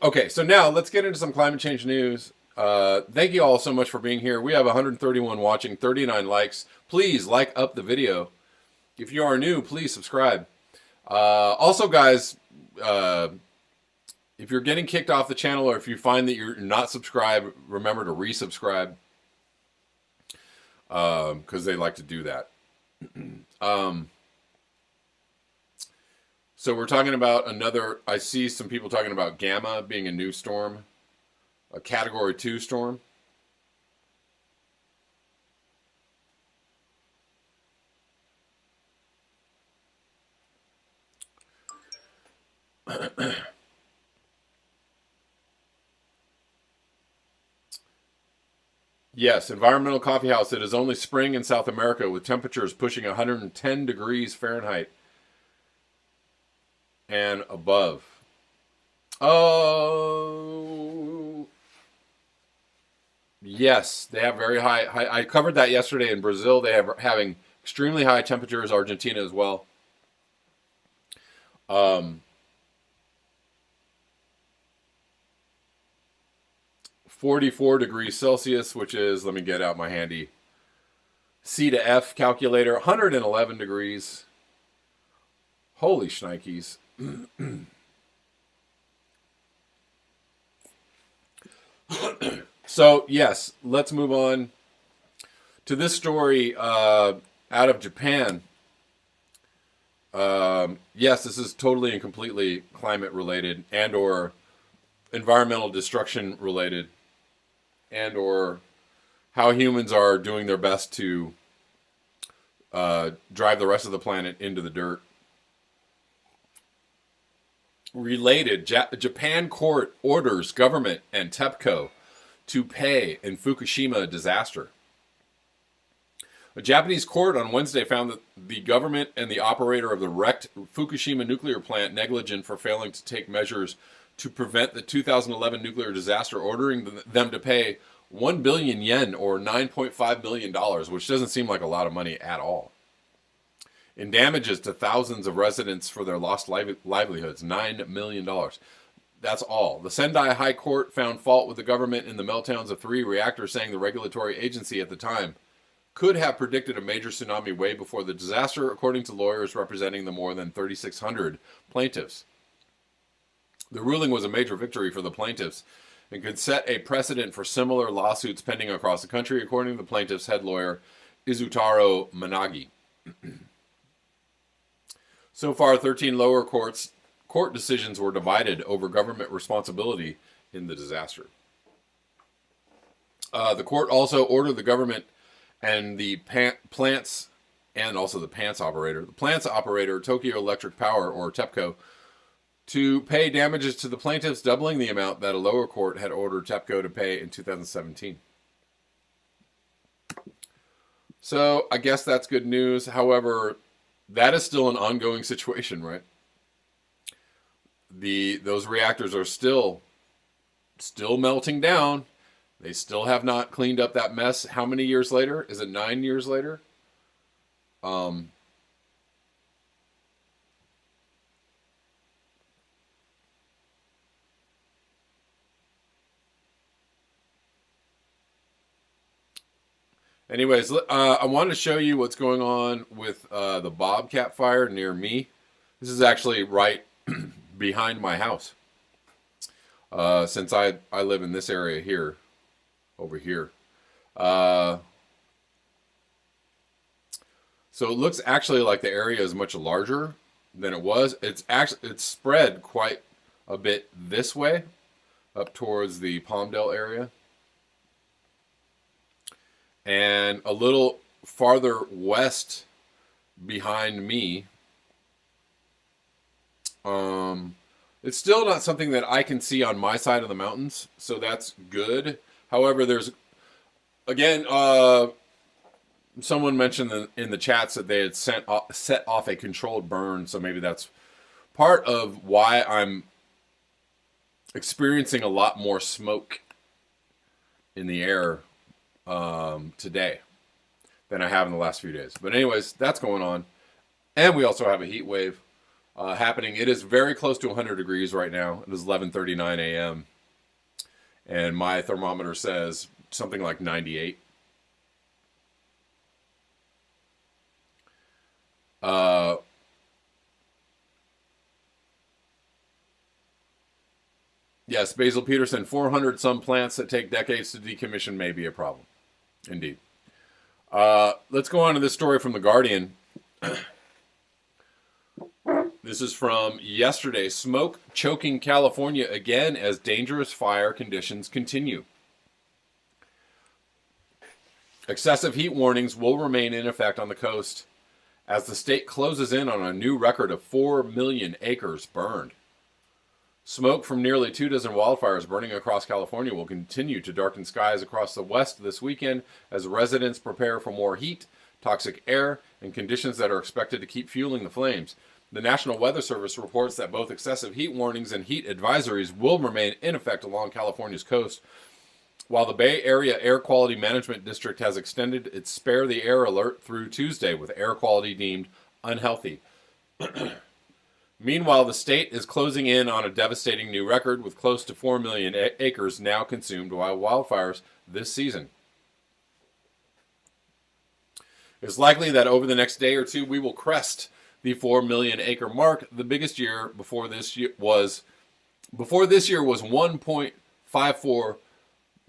Okay, so now let's get into some climate change news. Thank you all so much for being here. We have 131 watching, 39 likes. Please like up the video. If you are new, please subscribe. Also, guys, if you're getting kicked off the channel or if you find that you're not subscribed, remember to resubscribe because they like to do that. So we're talking about I see some people talking about Llama being a new storm, a Category 2 storm. Yes, environmental coffee house. It is only spring in South America with temperatures pushing 110 degrees Fahrenheit and above. Oh, yes, they have very high. I covered that yesterday in Brazil. They have having extremely high temperatures. Argentina as well. 44 degrees Celsius, which is, let me get out my handy C to F calculator, 111 degrees. Holy shnikes. So, yes, let's move on to this story out of Japan. Yes, this is totally and completely climate related and or environmental destruction related and or how humans are doing their best to drive the rest of the planet into the dirt. Related, Japan court orders government and TEPCO to pay in Fukushima disaster. A Japanese court on Wednesday found that the government and the operator of the wrecked Fukushima nuclear plant negligent for failing to take measures to prevent the 2011 nuclear disaster, ordering them to pay 1 billion yen or $9.5 million, which doesn't seem like a lot of money at all, in damages to thousands of residents for their lost livelihoods. $9 million. That's all. The Sendai High Court found fault with the government in the meltdowns of 3 reactors, saying the regulatory agency at the time could have predicted a major tsunami way before the disaster, according to lawyers representing the more than 3,600 plaintiffs. The ruling was a major victory for the plaintiffs and could set a precedent for similar lawsuits pending across the country, according to the plaintiff's head lawyer, Izutaro Managi. So far, 13 lower court decisions were divided over government responsibility in the disaster. The court also ordered the government and the plant's operator, Tokyo Electric Power, or TEPCO, to pay damages to the plaintiffs, doubling the amount that a lower court had ordered TEPCO to pay in 2017. So I guess that's good news. However, that is still an ongoing situation, right? Those reactors are still melting down. They still have not cleaned up that mess. How many years later? Is it 9 years later? Anyways, I wanted to show you what's going on with the Bobcat fire near me. This is actually right behind my house. Since I live in this area here, over here. So it looks actually like the area is much larger than it was. It's spread quite a bit this way, up towards the Palmdale area. And a little farther west behind me, it's still not something that I can see on my side of the mountains, so that's good. However, there's, again, someone mentioned in the chats that they had set off a controlled burn, so maybe that's part of why I'm experiencing a lot more smoke in the air today than I have in the last few days. But anyways, that's going on. And we also have a heat wave. happening. It is very close to 100 degrees right now. It is 11:39 a.m. and my thermometer says something like 98. Yes, Basil Peterson, 400 some plants that take decades to decommission may be a problem. Indeed. Let's go on to this story from The Guardian. This is from yesterday. Smoke choking California again as dangerous fire conditions continue. Excessive heat warnings will remain in effect on the coast as the state closes in on a new record of 4 million acres burned. Smoke from nearly 24 wildfires burning across California will continue to darken skies across the west this weekend as residents prepare for more heat, toxic air, and conditions that are expected to keep fueling the flames. The National Weather Service reports that both excessive heat warnings and heat advisories will remain in effect along California's coast, while the Bay Area Air Quality Management District has extended its Spare the Air alert through Tuesday with air quality deemed unhealthy. Meanwhile, the state is closing in on a devastating new record with close to 4 million acres now consumed by wildfires this season. It's likely that over the next day or two we will crest the 4 million acre mark. The biggest year before this year was 1.54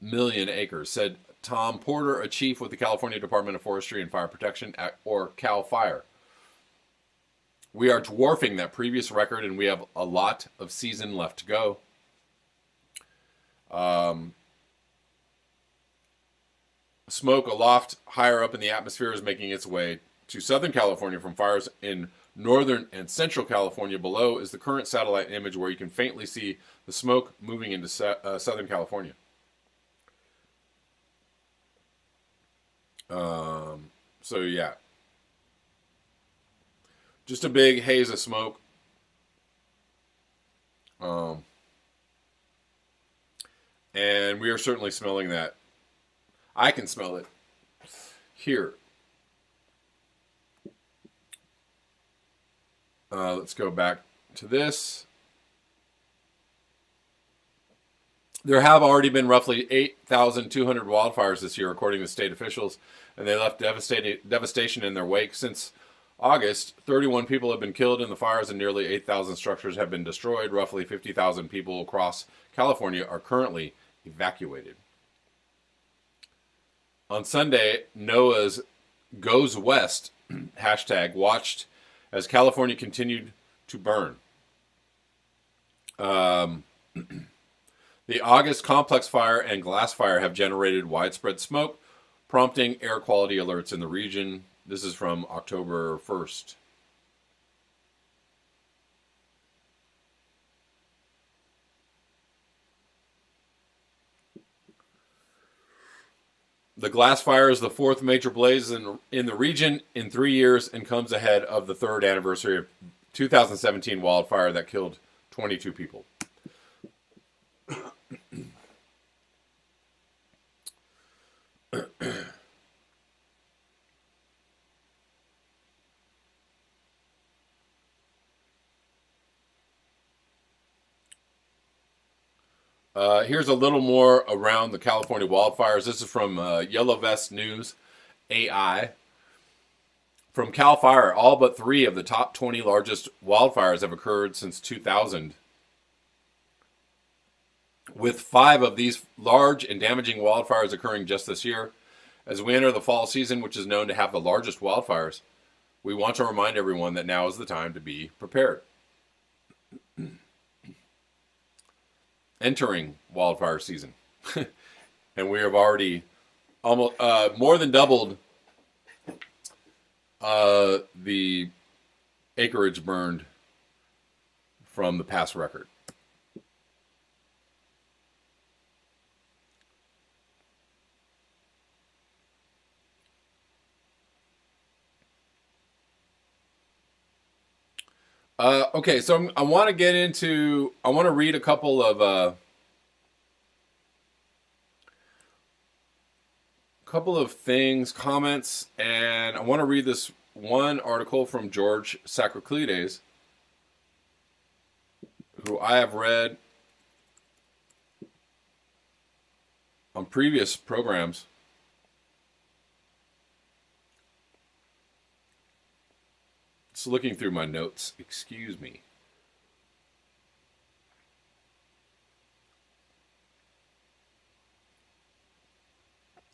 million acres, said Tom Porter, a chief with the California Department of Forestry and Fire Protection, or CAL FIRE. We are dwarfing that previous record, and we have a lot of season left to go. Smoke aloft higher up in the atmosphere is making its way to Southern California from fires in Northern and Central California. Below is the current satellite image where you can faintly see the smoke moving into Southern California. So yeah. Just a big haze of smoke. And we are certainly smelling that. I can smell it here. Let's go back to this. There have already been roughly 8,200 wildfires this year, according to state officials, and they left devastation in their wake. Since August, 31 people have been killed in the fires and nearly 8,000 structures have been destroyed. Roughly 50,000 people across California are currently evacuated. On Sunday, NOAA's Goes West hashtag watched as California continued to burn. The August complex fire and glass fire have generated widespread smoke, prompting air quality alerts in the region. This is from October 1st. The glass fire is the fourth major blaze in the region in 3 years and comes ahead of the third anniversary of 2017 wildfire that killed 22 people. Here's a little more around the California wildfires. This is from Yellow Vest News AI. From Cal Fire, all but 3 of the top 20 largest wildfires have occurred since 2000, with 5 of these large and damaging wildfires occurring just this year. As we enter the fall season, which is known to have the largest wildfires, we want to remind everyone that now is the time to be prepared. Entering wildfire season. And we have already almost more than doubled the acreage burned from the past record. Okay, so I want to read a couple of things, comments, and I want to read this one article from George Sakroklides who I have read on previous programs. Just looking through my notes, excuse me.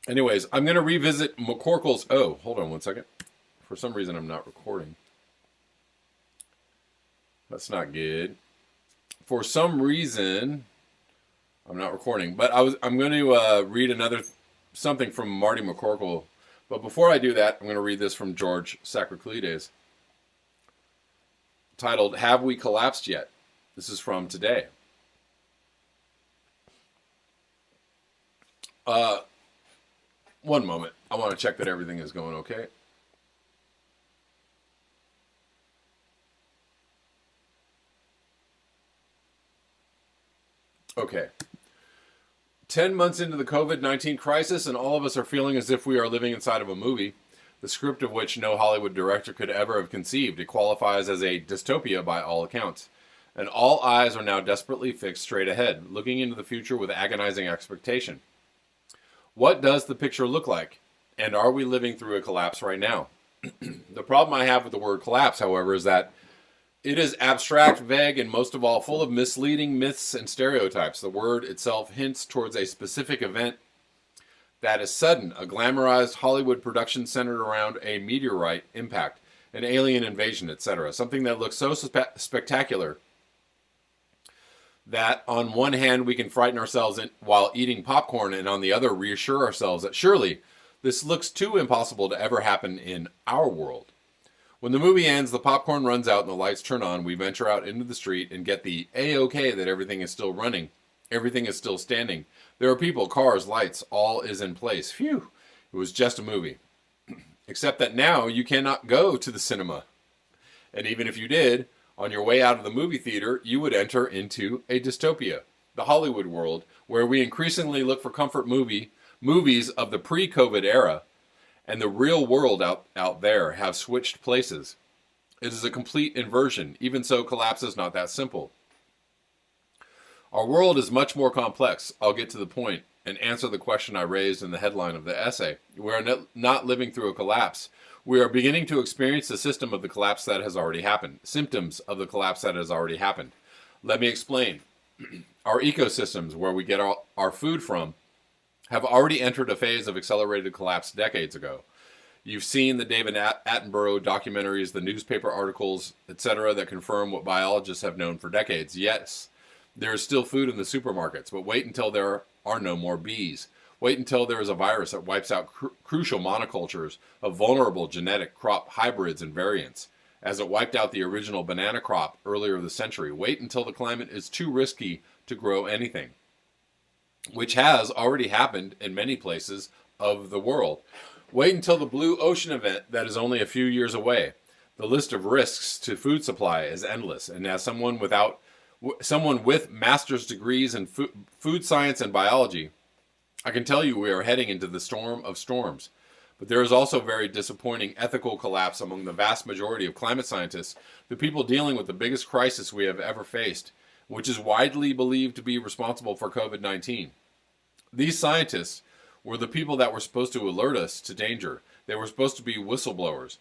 Anyways, I'm going to revisit McCorkle's... Oh, hold on one second. For some reason, I'm not recording. That's not good. For some reason, I'm not recording. But I'm going to read something from Marty McCorkle. But before I do that, I'm going to read this from George Sacroclides, titled, Have We Collapsed Yet? This is from today. One moment. I want to check that everything is going okay. Okay. 10 months into the COVID-19 crisis, and all of us are feeling as if we are living inside of a movie, the script of which no Hollywood director could ever have conceived. It qualifies as a dystopia by all accounts. And all eyes are now desperately fixed straight ahead, looking into the future with agonizing expectation. What does the picture look like? And are we living through a collapse right now? The problem I have with the word collapse, however, is that it is abstract, vague, and most of all full of misleading myths and stereotypes. The word itself hints towards a specific event that is sudden, a glamorized Hollywood production centered around a meteorite impact, an alien invasion, etc. Something that looks so spectacular that on one hand we can frighten ourselves while eating popcorn, and on the other reassure ourselves that surely this looks too impossible to ever happen in our world. When the movie ends, the popcorn runs out and the lights turn on, we venture out into the street and get the A-OK that everything is still running, everything is still standing. There are people, cars, lights, all is in place. Phew, it was just a movie. Except that now you cannot go to the cinema. And even if you did, on your way out of the movie theater, you would enter into a dystopia, the Hollywood world, where we increasingly look for comfort movies of the pre-COVID era, and the real world out there have switched places. It is a complete inversion. Even so, collapse is not that simple. Our world is much more complex. I'll get to the point and answer the question I raised in the headline of the essay. We are not living through a collapse. We are beginning to experience the system of the collapse that has already happened. Symptoms of the collapse that has already happened. Let me explain. Our ecosystems, where we get our food from, have already entered a phase of accelerated collapse decades ago. You've seen the David Attenborough documentaries, the newspaper articles, etc. that confirm what biologists have known for decades. Yes, there is still food in the supermarkets, but wait until there are no more bees. Wait until there is a virus that wipes out crucial monocultures of vulnerable genetic crop hybrids and variants, as it wiped out the original banana crop earlier this century. Wait until the climate is too risky to grow anything, which has already happened in many places of the world. Wait until the blue ocean event that is only a few years away. The list of risks to food supply is endless, and as someone with master's degrees in food science and biology, I can tell you we are heading into the storm of storms. But there is also very disappointing ethical collapse among the vast majority of climate scientists, the people dealing with the biggest crisis we have ever faced, which is widely believed to be responsible for COVID-19. These scientists were the people that were supposed to alert us to danger. They were supposed to be whistleblowers.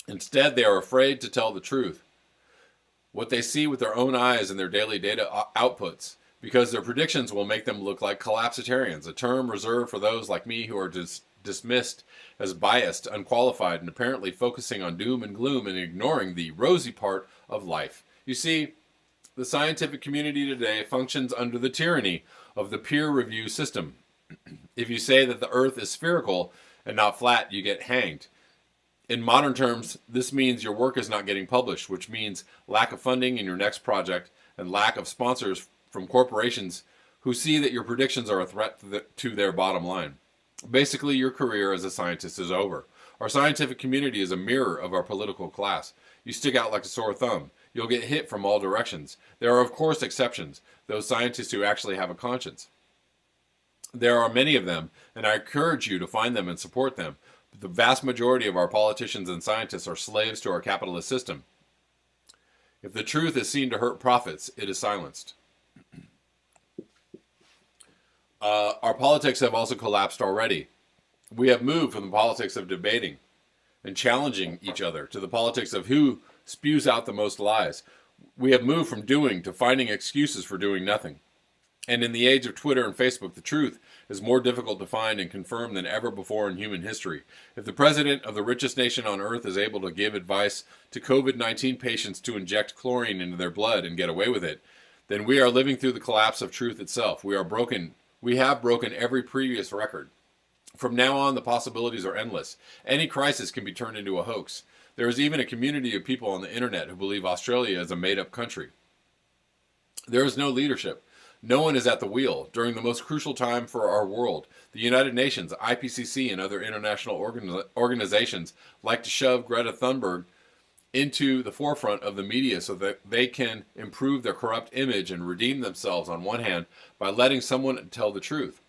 Instead, they are afraid to tell the truth, what they see with their own eyes in their daily data outputs, because their predictions will make them look like collapsitarians, a term reserved for those like me who are dismissed as biased, unqualified, and apparently focusing on doom and gloom and ignoring the rosy part of life. You see, the scientific community today functions under the tyranny of the peer review system. If you say that the earth is spherical and not flat, you get hanged. In modern terms, this means your work is not getting published, which means lack of funding in your next project and lack of sponsors from corporations who see that your predictions are a threat to their bottom line. Basically, your career as a scientist is over. Our scientific community is a mirror of our political class. You stick out like a sore thumb. You'll get hit from all directions. There are, of course, exceptions, those scientists who actually have a conscience. There are many of them, and I encourage you to find them and support them. But the vast majority of our politicians and scientists are slaves to our capitalist system. If the truth is seen to hurt profits, it is silenced. Our politics have also collapsed already. We have moved from the politics of debating and challenging each other to the politics of who spews out the most lies. We have moved from doing to finding excuses for doing nothing. And in the age of Twitter and Facebook, the truth is more difficult to find and confirm than ever before in human history. If the president of the richest nation on earth is able to give advice to COVID-19 patients to inject chlorine into their blood and get away with it, then we are living through the collapse of truth itself. We have broken every previous record. From now on, the possibilities are endless. Any crisis can be turned into a hoax. There is even a community of people on the internet who believe Australia is a made-up country. There is no leadership. No one is at the wheel. During the most crucial time for our world, the United Nations, IPCC, and other international organizations like to shove Greta Thunberg into the forefront of the media so that they can improve their corrupt image and redeem themselves on one hand by letting someone tell the truth.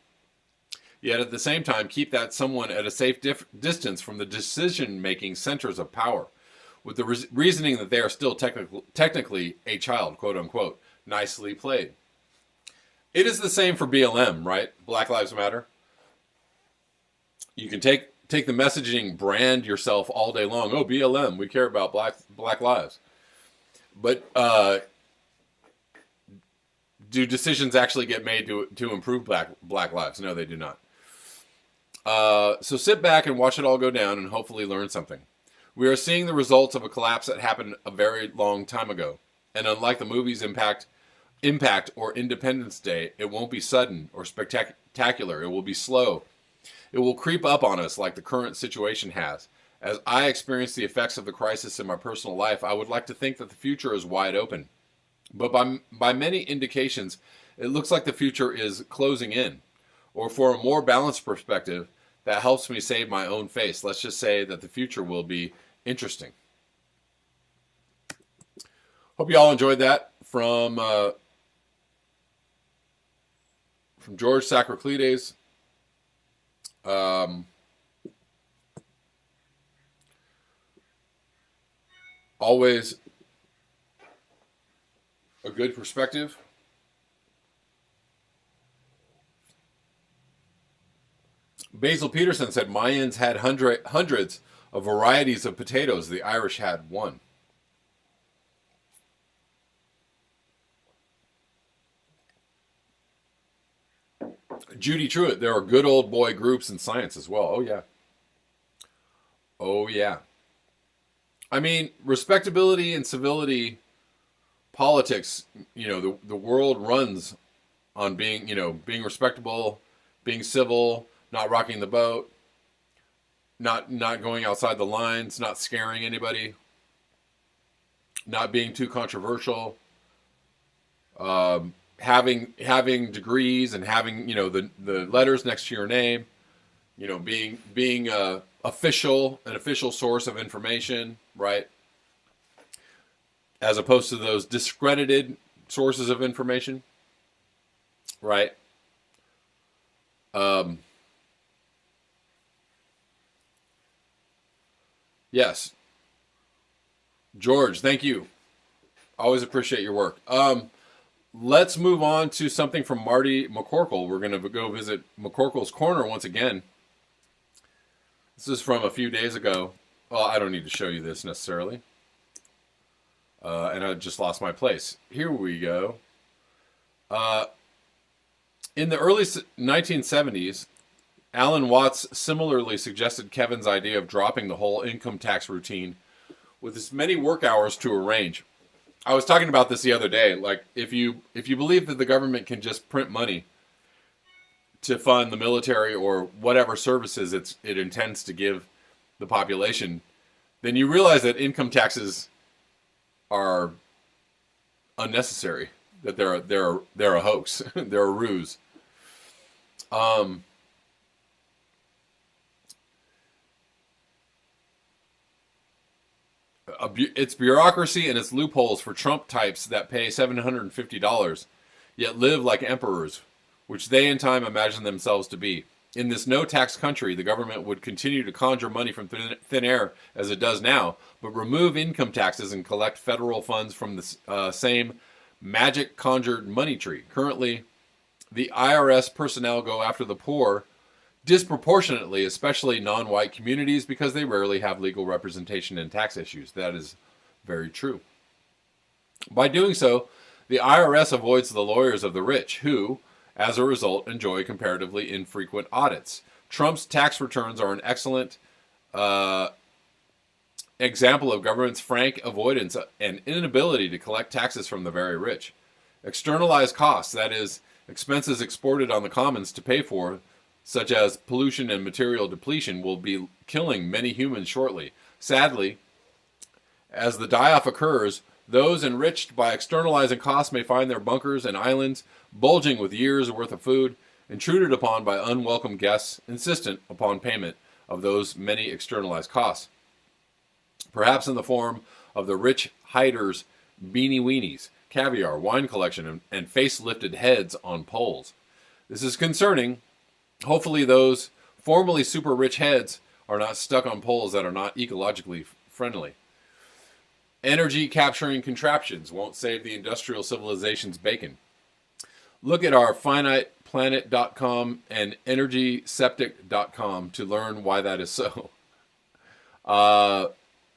Yet at the same time, keep that someone at a safe distance from the decision-making centers of power, with the reasoning that they are still technically a child, quote unquote. Nicely played. It is the same for BLM, right? Black Lives Matter. You can take the messaging, brand yourself all day long. Oh, BLM, we care about black lives. But do decisions actually get made to improve black lives? No, they do not. So sit back and watch it all go down and hopefully learn something. We are seeing the results of a collapse that happened a very long time ago. And unlike the movie's Impact or Independence Day, it won't be sudden or spectacular. It will be slow. It will creep up on us like the current situation has. As I experience the effects of the crisis in my personal life, I would like to think that the future is wide open. But by many indications, it looks like the future is closing in. Or for a more balanced perspective, that helps me save my own face. Let's just say that the future will be interesting. Hope you all enjoyed that from George Saccoclides. Always a good perspective. Basil Peterson said Mayans had hundreds of varieties of potatoes. The Irish had one. Judy Truitt, there are good old boy groups in science as well. Oh, yeah. Oh, yeah. I mean, respectability and civility politics, the world runs on being respectable, being civil, not rocking the boat, not going outside the lines, not scaring anybody, not being too controversial, having degrees and having the letters next to your name, being an official source of information, right? As opposed to those discredited sources of information, right? Yes. George, thank you. Always appreciate your work. Let's move on to something from Marty McCorkle. We're going to go visit McCorkle's Corner once again. This is from a few days ago. Well, I don't need to show you this necessarily. And I just lost my place. Here we go. In the early 1970s, Alan Watts similarly suggested Kevin's idea of dropping the whole income tax routine with as many work hours to arrange. I was talking about this the other day. Like, if you believe that the government can just print money to fund the military or whatever services it intends to give the population, then you realize that income taxes are unnecessary. That they're a hoax. They're a ruse. It's bureaucracy and its loopholes for Trump types that pay $750, yet live like emperors, which they in time imagine themselves to be. In this no-tax country, the government would continue to conjure money from thin air as it does now, but remove income taxes and collect federal funds from the same magic conjured money tree. Currently, the IRS personnel go after the poor disproportionately, especially non-white communities, because they rarely have legal representation in tax issues. That is very true. By doing so, the IRS avoids the lawyers of the rich, who, as a result, enjoy comparatively infrequent audits. Trump's tax returns are an excellent example of government's frank avoidance and inability to collect taxes from the very rich. Externalized costs, that is, expenses exported on the commons to pay for, such as pollution and material depletion, will be killing many humans shortly. Sadly, as the die-off occurs, those enriched by externalizing costs may find their bunkers and islands bulging with years' worth of food, intruded upon by unwelcome guests insistent upon payment of those many externalized costs, perhaps in the form of the rich hiders' beanie weenies, caviar, wine collection, and face-lifted heads on poles. This is concerning. Hopefully those formerly super rich heads are not stuck on poles that are not ecologically friendly. Energy capturing contraptions won't save the industrial civilization's bacon. Look at our finiteplanet.com and energyseptic.com to learn why that is so.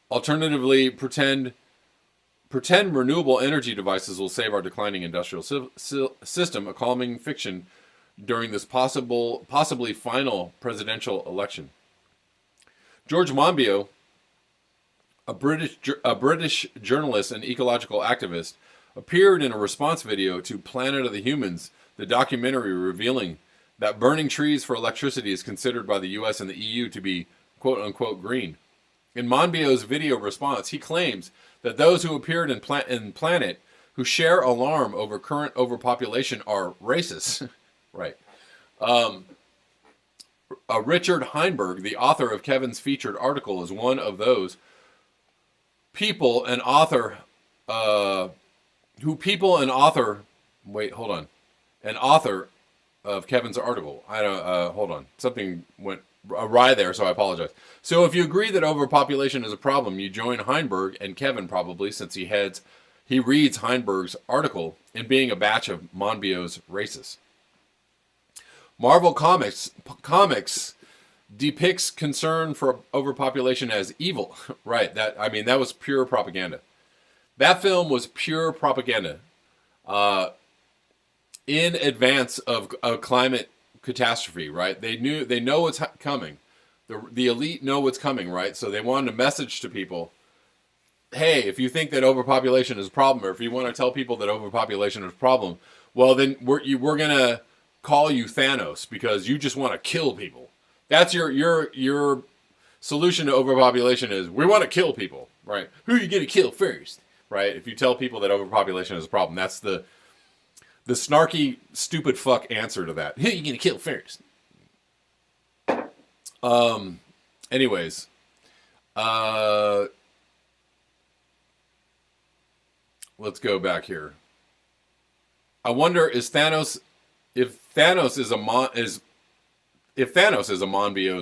Alternatively, pretend renewable energy devices will save our declining industrial system, a calming fiction during this possibly final presidential election. George Monbiot, a British journalist and ecological activist, appeared in a response video to Planet of the Humans, the documentary revealing that burning trees for electricity is considered by the US and the EU to be quote-unquote green. In Monbiot's video response, he claims that those who appeared in Planet who share alarm over current overpopulation are racists. Right. Richard Heinberg, the author of Kevin's featured article, is one of those people and author an author of Kevin's article. Hold on. Something went awry there, so I apologize. So if you agree that overpopulation is a problem, you join Heinberg and Kevin probably, since he reads Heinberg's article in being a batch of Monbiot's racists. Marvel Comics depicts concern for overpopulation as evil. Right, that was pure propaganda. That film was pure propaganda in advance of a climate catastrophe, right? They know what's coming. The elite know what's coming, right? So they wanted a message to people. Hey, if you think that overpopulation is a problem, or if you want to tell people that overpopulation is a problem, well, then we're going to call you Thanos because you just want to kill people. That's your solution to overpopulation is we want to kill people, right? Who are you going to kill first, right? If you tell people that overpopulation is a problem, that's the snarky, stupid fuck answer to that. Who are you going to kill first? Anyways, let's go back here. I wonder if Thanos is a Monbiot's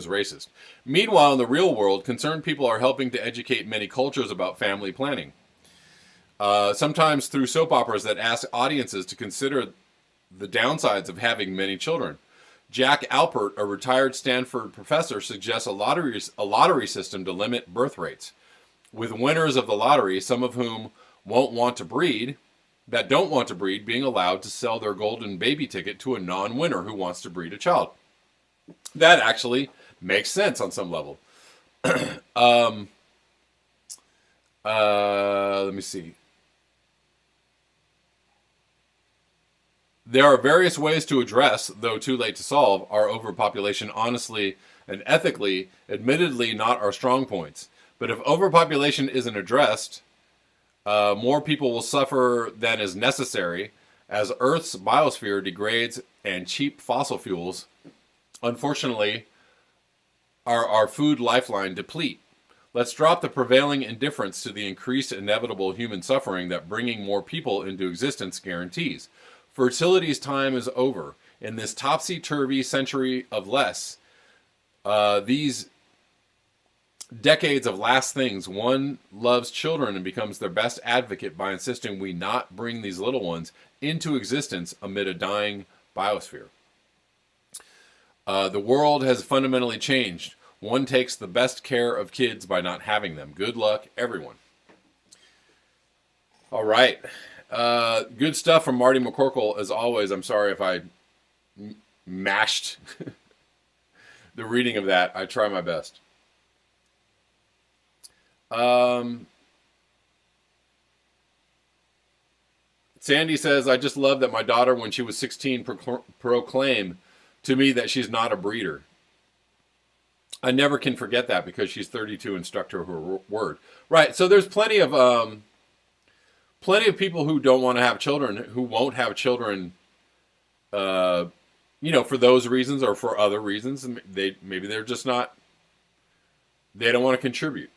racist. Meanwhile, in the real world, concerned people are helping to educate many cultures about family planning. Sometimes through soap operas that ask audiences to consider the downsides of having many children. Jack Alpert, a retired Stanford professor, suggests a lottery system to limit birth rates, with winners of the lottery, some of whom don't want to breed, being allowed to sell their golden baby ticket to a non-winner who wants to breed a child. That actually makes sense on some level. Let me see. There are various ways to address, though too late to solve, our overpopulation honestly and ethically, admittedly not our strong points. But if overpopulation isn't addressed, more people will suffer than is necessary as Earth's biosphere degrades and cheap fossil fuels, unfortunately, our food lifeline deplete. Let's drop the prevailing indifference to the increased inevitable human suffering that bringing more people into existence guarantees. Fertility's time is over. In this topsy-turvy century of less, these decades of last things, one loves children and becomes their best advocate by insisting we not bring these little ones into existence amid a dying biosphere. The world has fundamentally changed. One takes the best care of kids by not having them. Good luck, everyone. All right. Good stuff from Marty McCorkle, as always. I'm sorry if I mashed the reading of that. I try my best. Sandy says, I just love that my daughter, when she was 16, proclaimed to me that she's not a breeder. I never can forget that because she's 32 and stuck to her word. Right. So there's plenty of people who don't want to have children, who won't have children, for those reasons or for other reasons. Maybe they're just not, they don't want to contribute.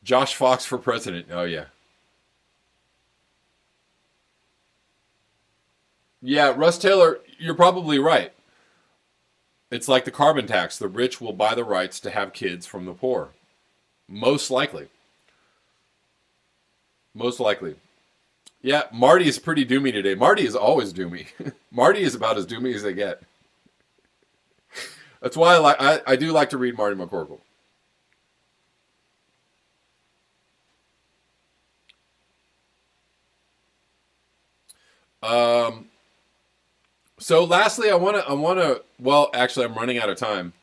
Josh Fox for president. Oh, yeah. Yeah, Russ Taylor, you're probably right. It's like the carbon tax. The rich will buy the rights to have kids from the poor. Most likely. Most likely. Yeah, Marty is pretty doomy today. Marty is always doomy. Marty is about as doomy as they get. That's why I do like to read Marty McCorkle. So lastly, I want to, well, actually I'm running out of time.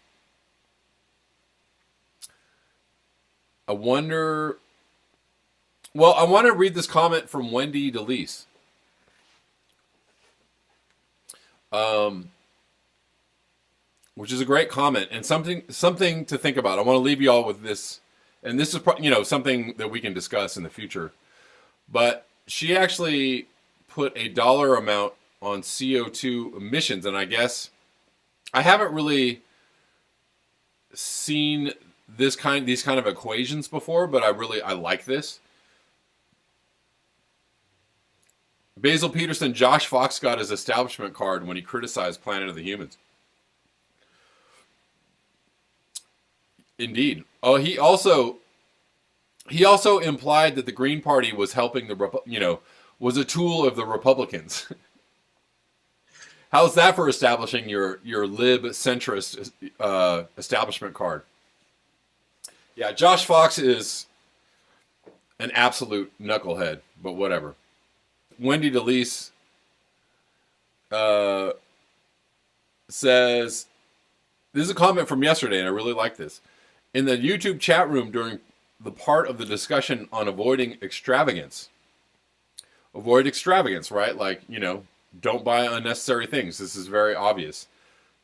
I want to read this comment from Wendy DeLise. Which is a great comment and something to think about. I want to leave you all with this, and this is something that we can discuss in the future. But she actually put a dollar amount on CO2 emissions, and I guess I haven't really seen these kind of equations before, but I like this. Basil Peterson, Josh Fox got his establishment card when he criticized Planet of the Humans. Indeed. Oh, he also implied that the Green Party was helping was a tool of the Republicans. How's that for establishing your lib centrist establishment card? Yeah, Josh Fox is an absolute knucklehead, but whatever. Wendy DeLise says, this is a comment from yesterday, and I really like this. In the YouTube chat room during the part of the discussion on avoiding extravagance. Avoid extravagance, right? Like, don't buy unnecessary things. This is very obvious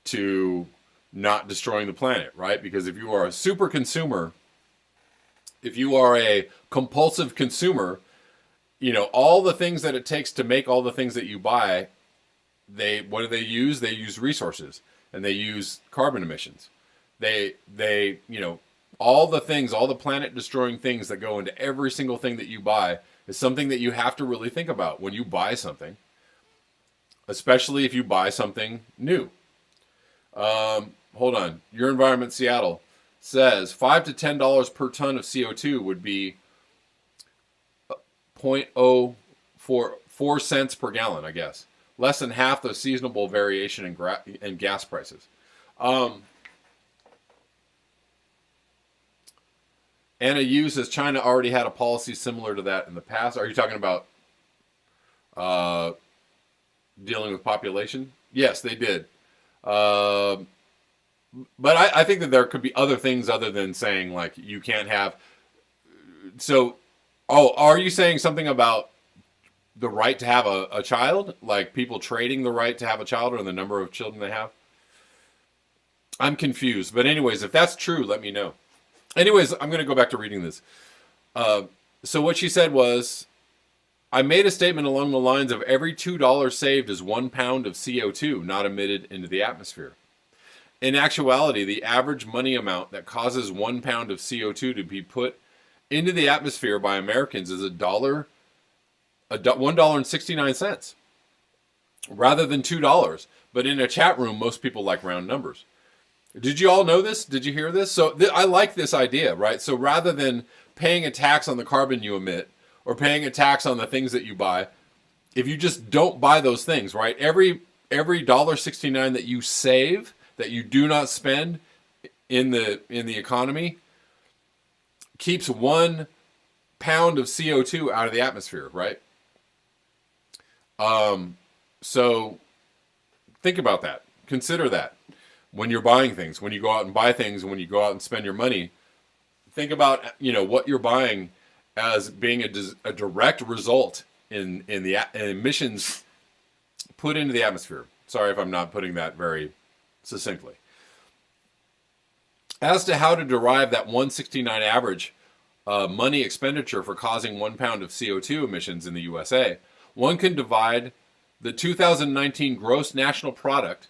to not destroying the planet, right? Because if you are a super consumer, if you are a compulsive consumer, all the things that it takes to make all the things that you buy, what do they use? They use resources, and they use carbon emissions. They all the things, all the planet destroying things that go into every single thing that you buy is something that you have to really think about when you buy something, especially if you buy something new. Hold on. Your Environment Seattle says $5 to $10 per ton of CO2 would be 0.04 cents per gallon, I guess. Less than half the seasonable variation in gas prices. Anna Yu says China already had a policy similar to that in the past. Are you talking about dealing with population? Yes, they did. But I think that there could be other things other than saying, like, you can't have... So, are you saying something about the right to have a child? Like people trading the right to have a child or the number of children they have? I'm confused. But anyways, if that's true, let me know. Anyways, I'm going to go back to reading this. So what she said was, I made a statement along the lines of every $2 saved is 1 pound of CO2 not emitted into the atmosphere. In actuality, the average money amount that causes 1 pound of CO2 to be put into the atmosphere by Americans is $1 $1.69 rather than $2. But in a chat room, most people like round numbers. Did you all know this? Did you hear this? So I like this idea, right? So rather than paying a tax on the carbon you emit or paying a tax on the things that you buy, if you just don't buy those things, right? Every $1.69 that you save, that you do not spend in the economy, keeps 1 pound of CO2 out of the atmosphere, right? So think about that. Consider that when you're buying things, when you go out and buy things, and when you go out and spend your money. Think about what you're buying as being a direct result in the emissions put into the atmosphere. Sorry if I'm not putting that very succinctly. As to how to derive that 169 average money expenditure for causing 1 pound of CO2 emissions in the USA, one can divide the 2019 gross national product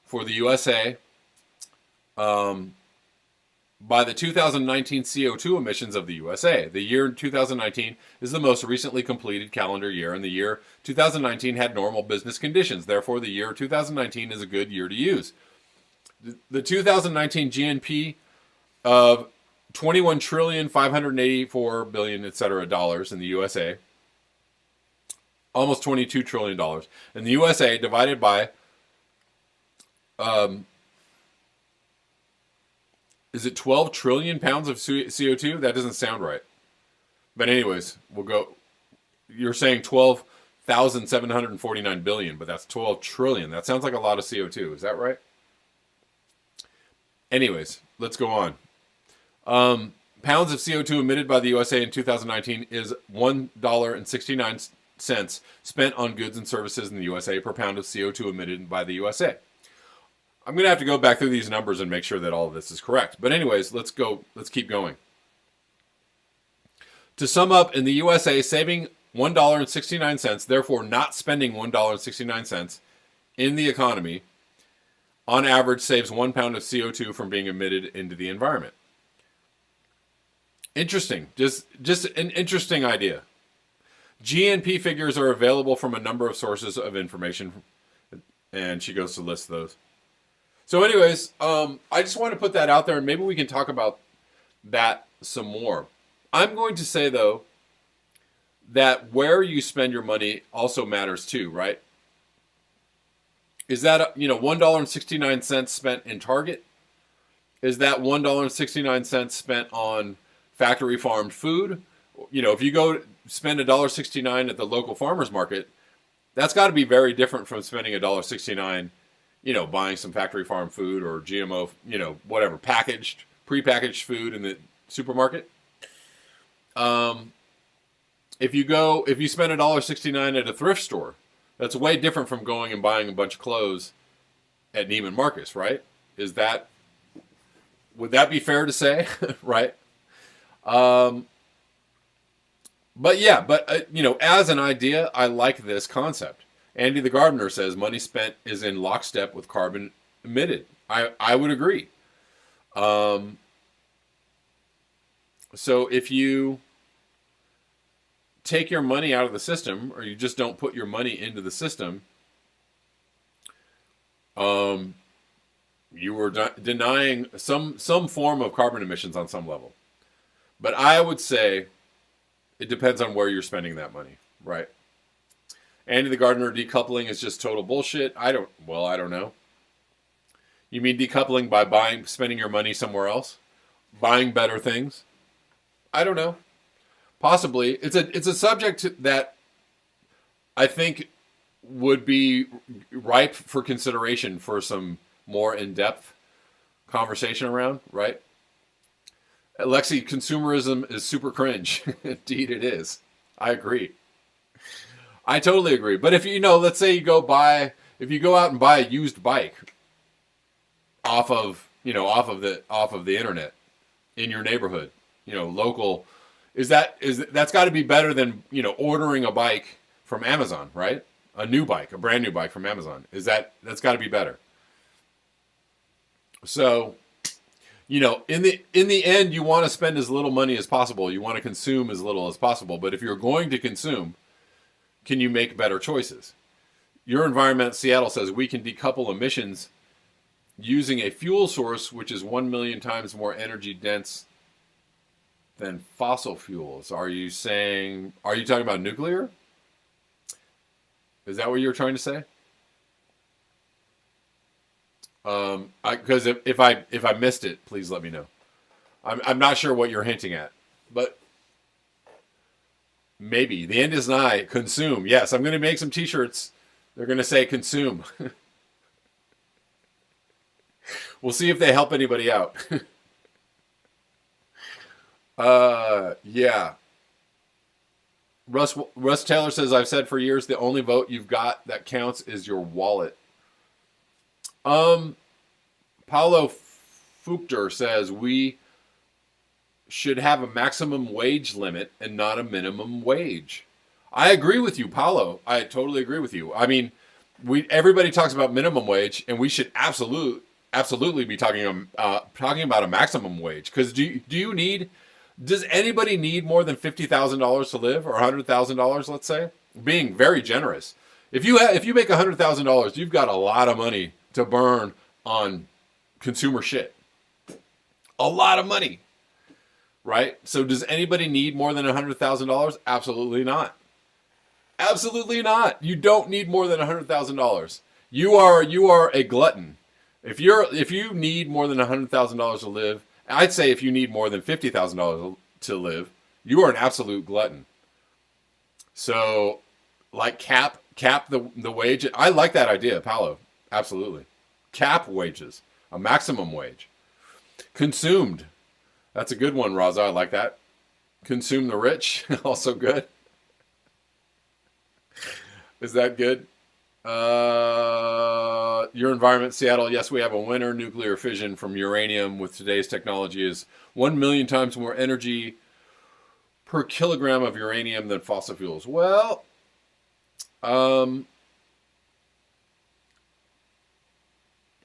for the USA by the 2019 CO2 emissions of the USA. The year 2019 is the most recently completed calendar year, and the year 2019 had normal business conditions. Therefore, the year 2019 is a good year to use. The 2019 GNP of 21,584,000,000,000, etc. dollars in the USA, almost $22 trillion in the USA, divided by is it 12 trillion pounds of CO2? That doesn't sound right. But anyways, we'll go. You're saying 12,749 billion, but that's 12 trillion. That sounds like a lot of CO2. Is that right? Anyways, let's go on. Pounds of CO2 emitted by the USA in 2019 is $1.69 spent on goods and services in the USA per pound of CO2 emitted by the USA. I'm going to have to go back through these numbers and make sure that all of this is correct. But anyways, let's keep going. To sum up, in the USA, saving $1.69, therefore not spending $1.69 in the economy, on average saves 1 pound of CO2 from being emitted into the environment. Interesting. Just an interesting idea. GNP figures are available from a number of sources of information, and she goes to list those. So anyways, I just want to put that out there, and maybe we can talk about that some more. I'm going to say, though, that where you spend your money also matters too, right? Is that, $1.69 spent in Target? Is that $1.69 spent on factory farmed food? If you go spend $1.69 at the local farmer's market, that's got to be very different from spending $1.69 buying some factory farm food or GMO, whatever, prepackaged food in the supermarket. If you spend $1.69 at a thrift store, that's way different from going and buying a bunch of clothes at Neiman Marcus, right? Would that be fair to say, right? As an idea, I like this concept. Andy the Gardener says money spent is in lockstep with carbon emitted. I would agree. So if you take your money out of the system, or you just don't put your money into the system, you were denying some form of carbon emissions on some level. But I would say it depends on where you're spending that money, right? Andy the Gardener, decoupling is just total bullshit. I don't know. You mean decoupling by spending your money somewhere else? Buying better things? I don't know. Possibly. It's a subject that I think would be ripe for consideration for some more in-depth conversation around, right? Alexi, consumerism is super cringe. Indeed it is. I agree. I totally agree. But if let's say you go out and buy a used bike off of the internet in your neighborhood, local, that's got to be better than, ordering a bike from Amazon, right? A brand new bike from Amazon. That's got to be better. So, in the end, you want to spend as little money as possible. You want to consume as little as possible. But if you're going to consume, can you make better choices? Your Environment Seattle says we can decouple emissions using a fuel source which is 1 million times more energy dense than fossil fuels. Are you talking about nuclear? Is that what you're trying to say? Because if I missed it, please let me know. I'm not sure what you're hinting at, but maybe the end is nigh. Consume. Yes, I'm going to make some T-shirts. They're going to say consume. We'll see if they help anybody out. Yeah. Russ Taylor says, I've said for years, the only vote you've got that counts is your wallet. Paulo Fuchter says we should have a maximum wage limit and not a minimum wage. I agree with you, Paulo. I totally agree with you. I mean, everybody talks about minimum wage, and we should absolutely be talking about a maximum wage. Because does anybody need more than $50,000 to live, or $100,000, let's say? Being very generous. If you make $100,000, you've got a lot of money to burn on consumer shit. A lot of money, right? So does anybody need more than $100,000? Absolutely not. Absolutely not. You don't need more than $100,000. You are a glutton. If you need more than $100,000 to live, I'd say if you need more than $50,000 to live, you are an absolute glutton. So, like cap the wage. I like that idea, Paolo. Absolutely. Cap wages. A maximum wage. Consumed. That's a good one, Raza. I like that. Consume the rich. Also good. Is that good? Your Environment Seattle. Yes, we have a winner. Nuclear fission from uranium with today's technology is 1 million times more energy per kilogram of uranium than fossil fuels. Well,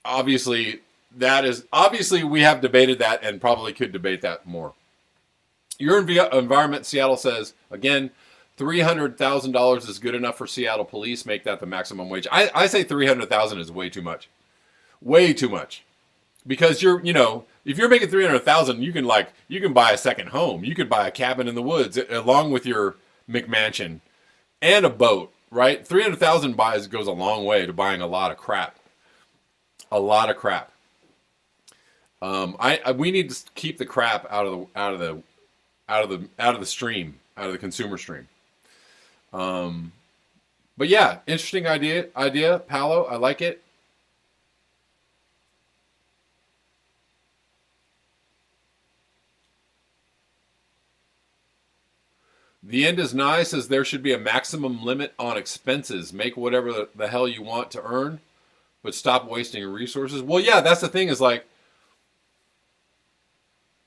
obviously we have debated that and probably could debate that more. Your Environment Seattle says, again, $300,000 is good enough for Seattle police. Make that the maximum wage. I say $300,000 is way too much. Way too much. Because if you're making $300,000, you can buy a second home. You could buy a cabin in the woods along with your McMansion and a boat, right? $300,000 goes a long way to buying a lot of crap. A lot of crap. We need to keep the crap out of the stream, out of the consumer stream. But yeah, interesting idea, Paolo. I like it. The end is nigh says there should be a maximum limit on expenses. Make whatever the hell you want to earn, but stop wasting resources. Well, yeah, that's the thing is like,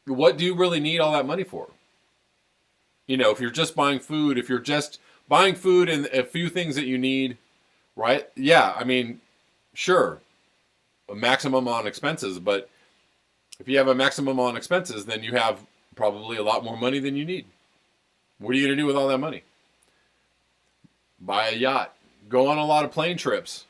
what do you really need all that money for? If you're just buying food, and a few things that you need, right? Yeah, I mean, sure, a maximum on expenses, but if you have a maximum on expenses, then you have probably a lot more money than you need. What are you going to do with all that money? Buy a yacht. Go on a lot of plane trips.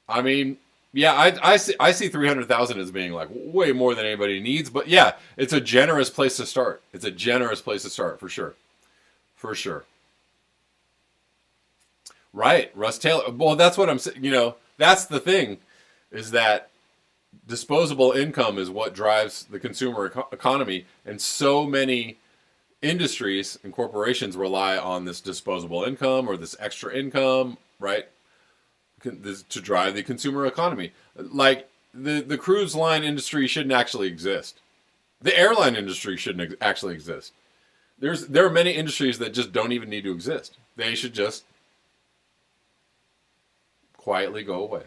I mean, yeah, I see 300,000 as being like way more than anybody needs, but yeah, it's a generous place to start. It's a generous place to start for sure, for sure. Right, Russ Taylor. Well, that's what I'm saying. That's the thing, is that disposable income is what drives the consumer economy, and so many industries and corporations rely on this disposable income or this extra income, right? To drive the consumer economy. Like the cruise line industry shouldn't actually exist. The airline industry shouldn't actually exist. There are many industries that just don't even need to exist. They should just quietly go away.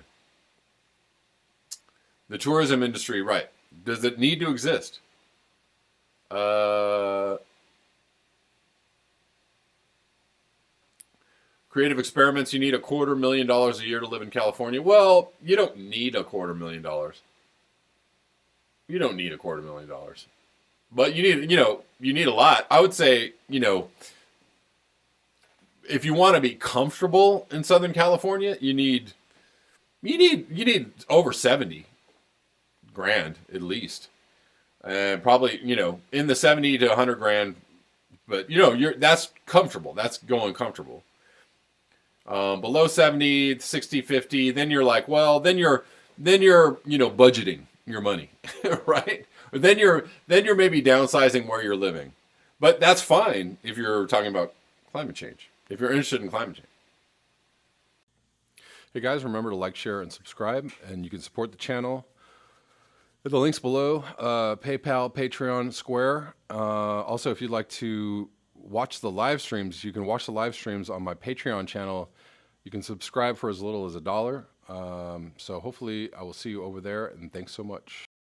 The tourism industry, right. Does it need to exist? Creative experiments, you need $250,000 a year to live in California. Well, you don't need $250,000. You don't need $250,000. But you need a lot. I would say, if you want to be comfortable in Southern California, you need over 70 grand at least. And probably, in the 70 to 100 grand, but that's comfortable. That's going comfortable. Below 70, 60, 50, then you're like, well, then you're budgeting your money, right? Or then you're maybe downsizing where you're living. But that's fine if you're talking about climate change. If you're interested in climate change. Hey guys, remember to like, share, and subscribe, and you can support the channel. The links below, PayPal, Patreon, Square. Also, if you'd like to watch the live streams, you can watch the live streams on my Patreon channel. You can subscribe for as little as $1. So hopefully I will see you over there, and thanks so much.